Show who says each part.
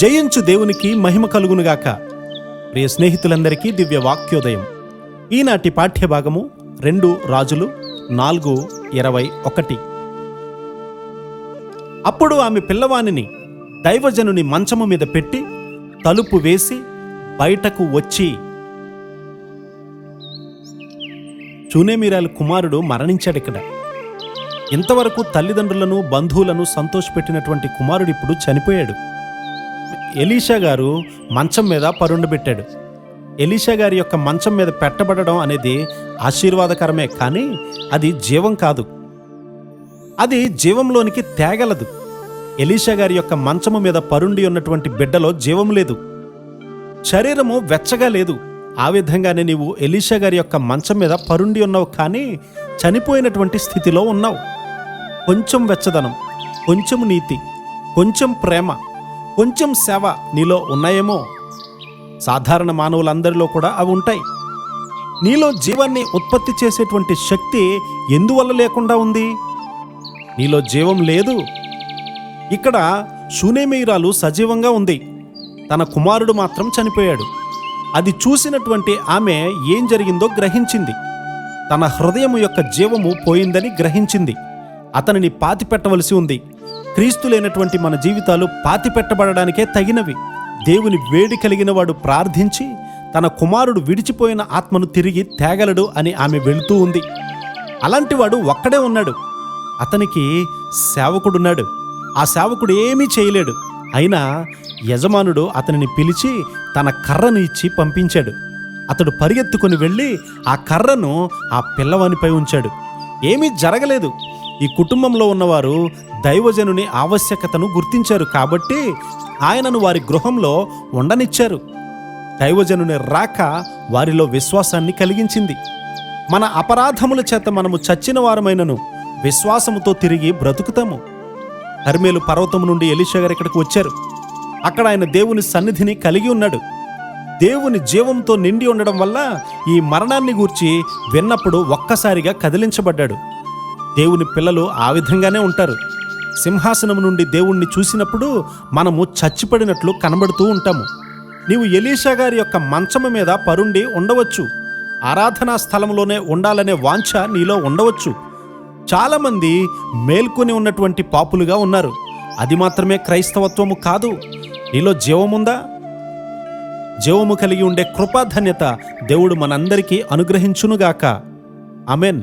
Speaker 1: జయించు దేవునికి మహిమ కలుగునుగాక. ప్రియ స్నేహితులందరికీ దివ్య వాక్యోదయం. ఈనాటి పాఠ్యభాగము 2 రాజులు 4:21. అప్పుడు ఆమె పిల్లవానిని దైవజనుని మంచము మీద పెట్టి తలుపు వేసి బయటకు వచ్చి, షూనేమీరాలు కుమారుడు మరణించాడిక్కడ. ఇంతవరకు తల్లిదండ్రులను బంధువులను సంతోషపెట్టినటువంటి కుమారుడు ఇప్పుడు చనిపోయాడు. ఎలీషా గారు మంచం మీద పరుండబెట్టాడు. ఎలీషా గారి యొక్క మంచం మీద పెట్టబడడం అనేది ఆశీర్వాదకరమే, కానీ అది జీవం కాదు, అది జీవంలోనికి తేగలదు. ఎలీషా గారి యొక్క మంచము మీద పరుండి ఉన్నటువంటి బిడ్డలో జీవం లేదు, శరీరము వెచ్చగా లేదు. ఆ విధంగానే నీవు ఎలీషా గారి యొక్క మంచం మీద పరుండి ఉన్నావు, కానీ చనిపోయినటువంటి స్థితిలో ఉన్నావు. కొంచెం వెచ్చదనం, కొంచెం నీతి, కొంచెం ప్రేమ, కొంచెం సేవ నీలో ఉన్నాయేమో. సాధారణ మానవులందరిలో కూడా అవి ఉంటాయి. నీలో జీవాన్ని ఉత్పత్తి చేసేటువంటి శక్తి ఎందువల్ల లేకుండా ఉంది? నీలో జీవం లేదు. ఇక్కడ షూనేమీరాలు సజీవంగా ఉంది, తన కుమారుడు మాత్రం చనిపోయాడు. అది చూసినటువంటి ఆమె ఏం జరిగిందో గ్రహించింది. తన హృదయం యొక్క జీవము పోయిందని గ్రహించింది. అతనిని పాతిపెట్టవలసి ఉంది. క్రీస్తు లేనటువంటి మన జీవితాలు పాతిపెట్టబడడానికే తగినవి. దేవుని వేడి కలిగిన వాడు ప్రార్థించి తన కుమారుడు విడిచిపోయిన ఆత్మను తిరిగి తేగలడు అని ఆమె వెళుతూ ఉంది. అలాంటి వాడు ఒక్కడే ఉన్నాడు. అతనికి సేవకుడున్నాడు. ఆ సేవకుడు ఏమీ చేయలేడు. అయినా యజమానుడు అతనిని పిలిచి తన కర్రను ఇచ్చి పంపించాడు. అతడు పరిగెత్తుకుని వెళ్ళి ఆ కర్రను ఆ పిల్లవానిపై ఉంచాడు. ఏమీ జరగలేదు. ఈ కుటుంబంలో ఉన్నవారు దైవజనుని ఆవశ్యకతను గుర్తించారు కాబట్టి ఆయనను వారి గృహంలో ఉండనిచ్చారు. దైవజనుని రాక వారిలో విశ్వాసాన్ని కలిగించింది. మన అపరాధముల చేత మనము చచ్చిన వారమైనను విశ్వాసముతో తిరిగి బ్రతుకుతాము. కర్మేలు పర్వతము నుండి ఎలీషా గారు ఇక్కడికి వచ్చారు. అక్కడ ఆయన దేవుని సన్నిధిని కలిగి ఉన్నాడు. దేవుని జీవంతో నిండి ఉండడం వల్ల ఈ మరణాన్ని గూర్చి విన్నప్పుడు ఒక్కసారిగా కదిలించబడ్డాడు. దేవుని పిల్లలు ఆ విధంగానే ఉంటారు. సింహాసనం నుండి దేవుణ్ణి చూసినప్పుడు మనము చచ్చిపడినట్లు కనబడుతూ ఉంటాము. నీవు ఎలీషా గారి యొక్క మంచము మీద పరుండి ఉండవచ్చు. ఆరాధనా స్థలంలోనే ఉండాలనే వాంఛ నీలో ఉండవచ్చు. చాలామంది మేల్కొని ఉన్నటువంటి పాపులుగా ఉన్నారు. అది మాత్రమే క్రైస్తవత్వము కాదు. నీలో జీవముందా? జీవము కలిగి ఉండే కృపాధన్యత దేవుడు మనందరికీ అనుగ్రహించునుగాక. ఆమెన్.